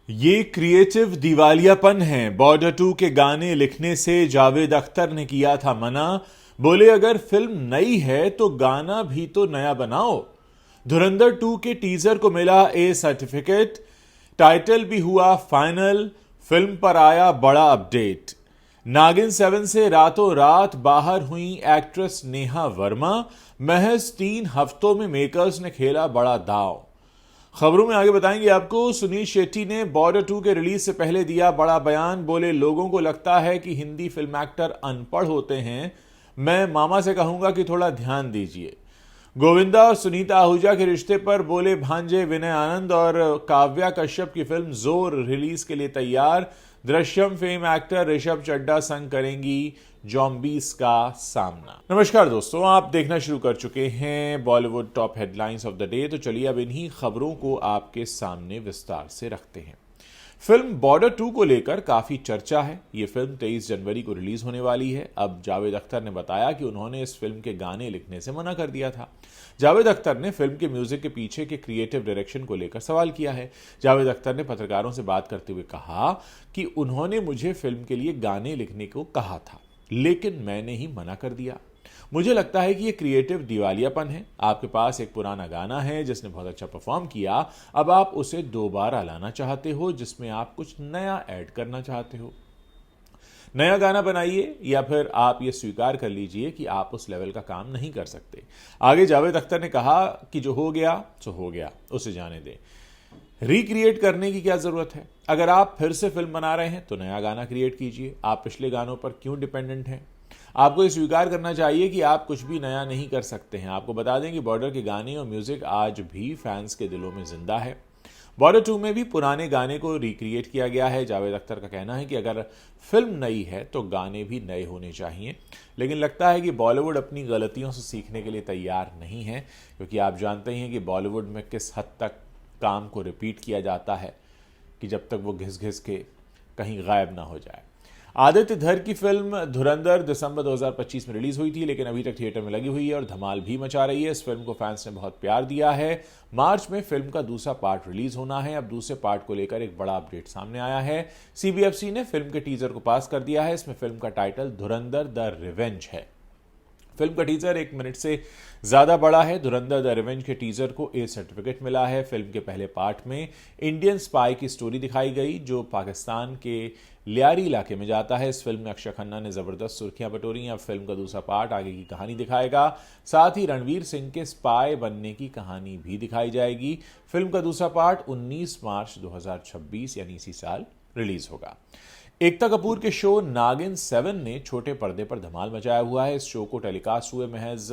ये क्रिएटिव दिवालियापन है। बॉर्डर 2 के गाने लिखने से जावेद अख्तर ने किया था मना। बोले अगर फिल्म नई है तो गाना भी तो नया बनाओ। धुरंधर 2 के टीजर को मिला ए सर्टिफिकेट, टाइटल भी हुआ फाइनल। फिल्म पर आया बड़ा अपडेट। नागिन 7 से रातों रात बाहर हुई एक्ट्रेस नेहा वर्मा। महज 3 हफ्तों में मेकर्स ने खेला बड़ा दांव। खबरों में आगे बताएंगे आपको। सुनील शेट्टी ने बॉर्डर 2 के रिलीज से पहले दिया बड़ा बयान। बोले लोगों को लगता है कि हिंदी फिल्म एक्टर अनपढ़ होते हैं, मैं मामा से कहूंगा कि थोड़ा ध्यान दीजिए। गोविंदा और सुनीता आहूजा के रिश्ते पर बोले भांजे विनय आनंद और काव्या कश्यप की फिल्म जोर रिलीज के लिए तैयार। दृश्यम फेम एक्टर ऋषभ चड्ढा संग करेंगी जॉम्बीज का सामना। नमस्कार दोस्तों, आप देखना शुरू कर चुके हैं Bollywood top headlines of the day. तो चलिए अब इन्हीं खबरों को आपके सामने विस्तार से रखते हैं। फिल्म बॉर्डर 2 को लेकर काफी चर्चा है। ये फिल्म 23 जनवरी को रिलीज होने वाली है। अब जावेद अख्तर ने बताया कि उन्होंने इस फिल्म के गाने लिखने से मना कर दिया था। जावेद अख्तर ने फिल्म के म्यूजिक के पीछे के क्रिएटिव डायरेक्शन को लेकर सवाल किया है। जावेद अख्तर ने पत्रकारों से बात करते हुए कहा कि उन्होंने मुझे फिल्म के लिए गाने लिखने को कहा था, लेकिन मैंने ही मना कर दिया। मुझे लगता है कि ये क्रिएटिव दिवालियापन है। आपके पास एक पुराना गाना है जिसने बहुत अच्छा परफॉर्म किया, अब आप उसे दोबारा लाना चाहते हो जिसमें आप कुछ नया ऐड करना चाहते हो। नया गाना बनाइए या फिर आप ये स्वीकार कर लीजिए कि आप उस लेवल का काम नहीं कर सकते। आगे जावेद अख्तर ने कहा कि जो हो गया सो हो गया, उसे जाने दें। रिक्रिएट करने की क्या जरूरत है? अगर आप फिर से फिल्म बना रहे हैं तो नया गाना क्रिएट कीजिए। आप पिछले गानों पर क्यों डिपेंडेंट हैं? आपको ये स्वीकार करना चाहिए कि आप कुछ भी नया नहीं कर सकते हैं। आपको बता दें कि बॉर्डर के गाने और म्यूजिक आज भी फैंस के दिलों में जिंदा है। बॉर्डर 2 में भी पुराने गाने को रिक्रिएट किया गया है। जावेद अख्तर का कहना है कि अगर फिल्म नई है तो गाने भी नए होने चाहिए, लेकिन लगता है कि बॉलीवुड अपनी गलतियों से सीखने के लिए तैयार नहीं है, क्योंकि आप जानते हैं कि बॉलीवुड में किस हद तक काम को रिपीट किया जाता है कि जब तक वो घिस घिस के कहीं गायब ना हो जाए। आदित्य धर की फिल्म धुरंधर दिसंबर 2025 में रिलीज हुई थी, लेकिन अभी तक थिएटर में लगी हुई है और धमाल भी मचा रही है। इस फिल्म को फैंस ने बहुत प्यार दिया है। मार्च में फिल्म का दूसरा पार्ट रिलीज होना है। अब दूसरे पार्ट को लेकर एक बड़ा अपडेट सामने आया है। सीबीएफसी ने फिल्म के टीजर को पास कर दिया है। इसमें फिल्म का टाइटल धुरंधर द रिवेंज है। फिल्म का टीजर 1 मिनट से ज्यादा बड़ा है। धुरंधर द रिवेंज के टीजर को ए सर्टिफिकेट मिला है। फिल्म के पहले पार्ट में इंडियन स्पाई की स्टोरी दिखाई गई जो पाकिस्तान के लियारी इलाके में जाता है। इस फिल्म में अक्षय खन्ना ने जबरदस्त सुर्खियां बटोरी। अब फिल्म का दूसरा पार्ट आगे की कहानी दिखाएगा। साथ ही रणवीर सिंह के स्पाई बनने की कहानी भी दिखाई जाएगी। फिल्म का दूसरा पार्ट 19 मार्च 2026 यानी इसी साल रिलीज होगा। एकता कपूर के शो नागिन 7 ने छोटे पर्दे पर धमाल मचाया हुआ है। इस शो को टेलीकास्ट हुए महज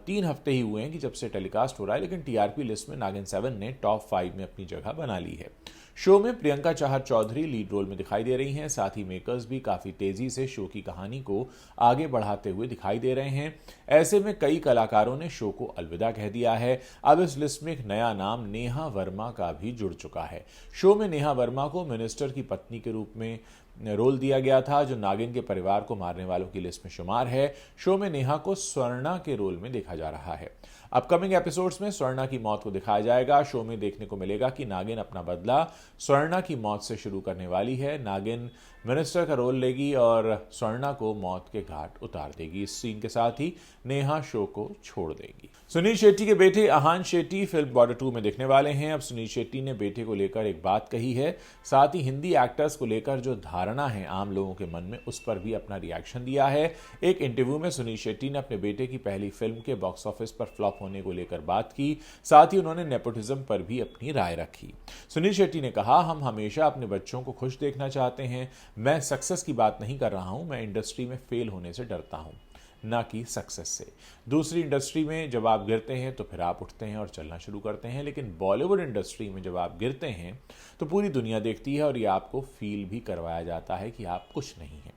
3 हफ्ते ही हुए हैं कि जब से टेलीकास्ट हो रहा है, लेकिन टीआरपी लिस्ट में नागिन 7 ने टॉप 5 में अपनी जगह बना ली है। शो में प्रियंका चाहर चौधरी लीड रोल में दिखाई दे रही हैं। साथ ही मेकर्स भी काफी तेजी से शो की कहानी को आगे बढ़ाते हुए दिखाई दे रहे हैं। ऐसे में कई कलाकारों ने शो को अलविदा कह दिया है। अब इस लिस्ट में एक नया नाम नेहा वर्मा का भी जुड़ चुका है। शो में नेहा वर्मा को मिनिस्टर की पत्नी के रूप में रोल दिया गया था, जो नागिन के परिवार को मारने वालों की लिस्ट में शुमार है। शो में नेहा को स्वर्णा के रोल में देखा जा रहा है। अपकमिंग एपिसोड्स में स्वर्णा की मौत को दिखाया जाएगा। शो में देखने को मिलेगा कि नागिन अपना बदला स्वर्णा की मौत से शुरू करने वाली है। नागिन मिनिस्टर का रोल लेगी और स्वर्णा को मौत के घाट उतार देगी। इस सीन के साथ ही नेहा शो को छोड़ देगी। सुनील शेट्टी के बेटे आहान शेट्टी फिल्म बॉर्डर 2 में दिखने वाले हैं। अब सुनील शेट्टी ने बेटे को लेकर एक बात कही है। साथ ही हिंदी एक्टर्स को लेकर जो धारणा है आम लोगों के मन में, उस पर भी अपना रिएक्शन दिया है। एक इंटरव्यू में सुनील शेट्टी ने अपने बेटे की पहली फिल्म के बॉक्स ऑफिस पर फ्लॉप होने को लेकर बात की। साथ ही उन्होंने नेपोटिज्म पर भी अपनी राय रखी। सुनील शेट्टी ने कहा, हम हमेशा अपने बच्चों को खुश देखना चाहते हैं। मैं सक्सेस की बात नहीं कर रहा हूं, मैं इंडस्ट्री में फेल होने से डरता हूं, ना कि सक्सेस से। दूसरी इंडस्ट्री में जब आप गिरते हैं तो फिर आप उठते हैं और चलना शुरू करते हैं, लेकिन बॉलीवुड इंडस्ट्री में जब आप गिरते हैं तो पूरी दुनिया देखती है और ये आपको फील भी करवाया जाता है कि आप कुछ नहीं हैं।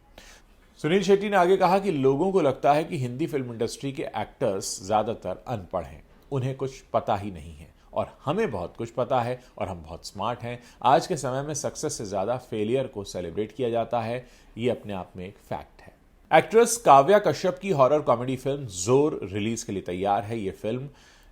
सुनील शेट्टी ने आगे कहा कि लोगों को लगता है कि हिंदी फिल्म इंडस्ट्री के एक्टर्स ज्यादातर अनपढ़ हैं, उन्हें कुछ पता ही नहीं है, और हमें बहुत कुछ पता है और हम बहुत स्मार्ट हैं। आज के समय में सक्सेस से ज्यादा फेलियर को सेलिब्रेट किया जाता है। ये अपने आप में एक फैक्ट है। एक्ट्रेस काव्या कश्यप की हॉरर कॉमेडी फिल्म जोर रिलीज के लिए तैयार है। ये फिल्म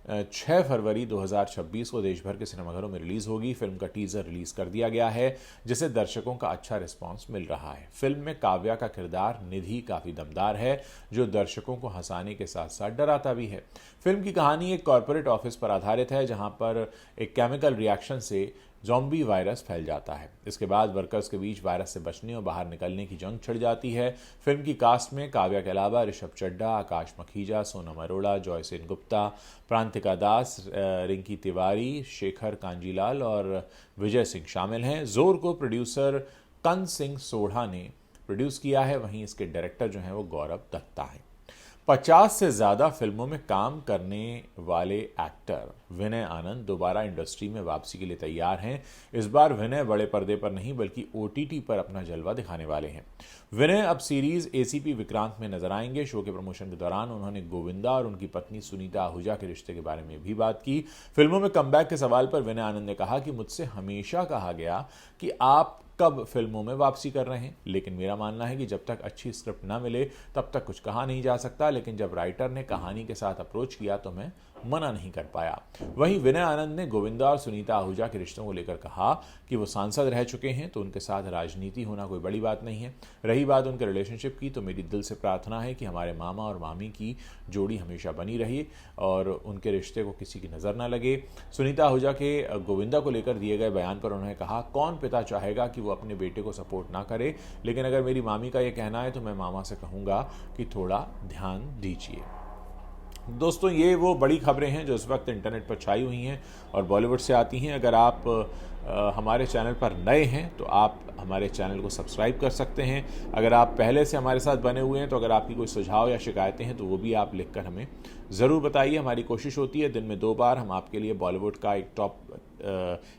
6 फरवरी 2026 को देश भर के सिनेमाघरों में रिलीज होगी। फिल्म का टीजर रिलीज कर दिया गया है, जिसे दर्शकों का अच्छा रिस्पांस मिल रहा है। फिल्म में काव्या का किरदार निधि काफी दमदार है, जो दर्शकों को हंसाने के साथ साथ डराता भी है। फिल्म की कहानी एक कॉरपोरेट ऑफिस पर आधारित है, जहां पर एक केमिकल रिएक्शन से ज़ॉम्बी वायरस फैल जाता है। इसके बाद वर्कर्स के बीच वायरस से बचने और बाहर निकलने की जंग छिड़ जाती है। फिल्म की कास्ट में काव्या के अलावा ऋषभ चड्ढा, आकाश मखीजा, सोनम अरोड़ा, जॉय सेन गुप्ता, प्रांतिका दास, रिंकी तिवारी, शेखर कांजीलाल और विजय सिंह शामिल हैं। जोर को प्रोड्यूसर कंन सिंह सोढ़ा ने प्रोड्यूस किया है, वहीं इसके डायरेक्टर जो हैं वो गौरव दत्ता हैं। 50 से ज़्यादा फिल्मों में काम करने वाले एक्टर विनय आनंद दोबारा इंडस्ट्री में वापसी के लिए तैयार हैं। इस बार विनय बड़े पर्दे पर नहीं बल्कि OTT पर अपना जलवा दिखाने वाले हैं। विनय अब सीरीज ACP विक्रांत में नजर आएंगे। शो के प्रमोशन के दौरान उन्होंने गोविंदा और उनकी पत्नी सुनीता आहूजा के रिश्ते के बारे में भी बात की। फिल्मों में कमबैक के सवाल पर विनय आनंद ने कहा कि मुझसे हमेशा कहा गया कि आप कब फिल्मों में वापसी कर रहे हैं, लेकिन मेरा मानना है कि जब तक अच्छी स्क्रिप्ट ना मिले तब तक कुछ कहा नहीं जा सकता। लेकिन जब राइटर ने कहानी के साथ अप्रोच किया तो मैं मना नहीं कर पाया। वहीं विनय आनंद ने गोविंदा और सुनीता आहूजा के रिश्तों को लेकर कहा कि वो सांसद रह चुके हैं तो उनके साथ राजनीति होना कोई बड़ी बात नहीं है। रही बात उनके रिलेशनशिप की, तो मेरी दिल से प्रार्थना है कि हमारे मामा और मामी की जोड़ी हमेशा बनी रही और उनके रिश्ते को किसी की नज़र ना लगे। सुनीता आहूजा के गोविंदा को लेकर दिए गए बयान पर उन्होंने कहा, कौन पिता चाहेगा कि वो अपने बेटे को सपोर्ट ना करे, लेकिन अगर मेरी मामी का ये कहना है तो मैं मामा से कहूँगा कि थोड़ा ध्यान दीजिए। दोस्तों, ये वो बड़ी खबरें हैं जो इस वक्त इंटरनेट पर छाई हुई हैं और बॉलीवुड से आती हैं। अगर आप हमारे चैनल पर नए हैं तो आप हमारे चैनल को सब्सक्राइब कर सकते हैं। अगर आप पहले से हमारे साथ बने हुए हैं तो अगर आपकी कोई सुझाव या शिकायतें हैं तो वो भी आप लिखकर हमें ज़रूर बताइए। हमारी कोशिश होती है दिन में 2 बार हम आपके लिए बॉलीवुड का एक टॉप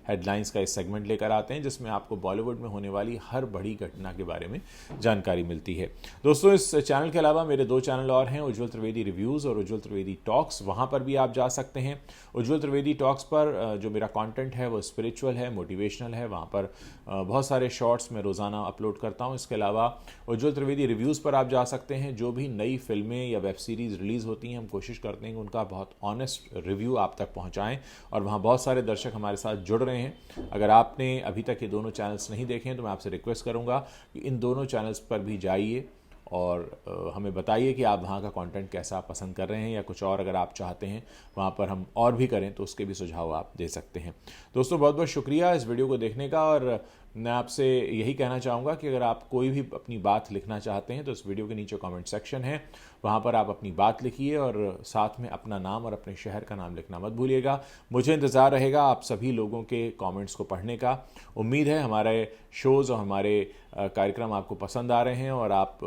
हेडलाइंस का एक सेगमेंट लेकर आते हैं, जिसमें आपको बॉलीवुड में होने वाली हर बड़ी घटना के बारे में जानकारी मिलती है। दोस्तों, इस चैनल के अलावा मेरे 2 चैनल और हैं, उज्ज्वल त्रिवेदी रिव्यूज़ और उज्ज्वल त्रिवेदी टॉक्स। वहाँ पर भी आप जा सकते हैं। उज्ज्वल त्रिवेदी टॉक्स पर जो मेरा कंटेंट है वो स्पिरिचुअल है, मोटिवेशनल है। वहाँ पर बहुत सारे शॉर्ट्स मैं रोज़ाना अपलोड करता हूँ। इसके अलावा उज्ज्वल त्रिवेदी रिव्यूज़ पर आप जा सकते हैं। जो भी नई फिल्में या वेब सीरीज़ रिलीज़ होती हैं, हम कोशिश करते हैं कि उनका बहुत ऑनेस्ट रिव्यू आप तक पहुँचाएँ और वहाँ बहुत सारे दर्शक हमारे साथ जुड़ रहे हैं। अगर आपने अभी तक ये दोनों चैनल्स नहीं देखे हैं तो मैं आपसे रिक्वेस्ट करूंगा कि इन दोनों चैनल्स पर भी जाइए और हमें बताइए कि आप वहाँ का कंटेंट कैसा पसंद कर रहे हैं या कुछ और अगर आप चाहते हैं वहाँ पर हम और भी करें तो उसके भी सुझाव आप दे सकते हैं। दोस्तों, बहुत बहुत शुक्रिया इस वीडियो को देखने का और मैं आपसे यही कहना चाहूँगा कि अगर आप कोई भी अपनी बात लिखना चाहते हैं तो इस वीडियो के नीचे कमेंट सेक्शन है, वहाँ पर आप अपनी बात लिखिए और साथ में अपना नाम और अपने शहर का नाम लिखना मत भूलिएगा। मुझे इंतज़ार रहेगा आप सभी लोगों के कमेंट्स को पढ़ने का। उम्मीद है हमारे शोज़ और हमारे कार्यक्रम आपको पसंद आ रहे हैं और आप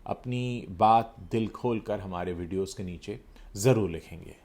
अपनी बात दिल खोल कर हमारे वीडियोज़ के नीचे ज़रूर लिखेंगे।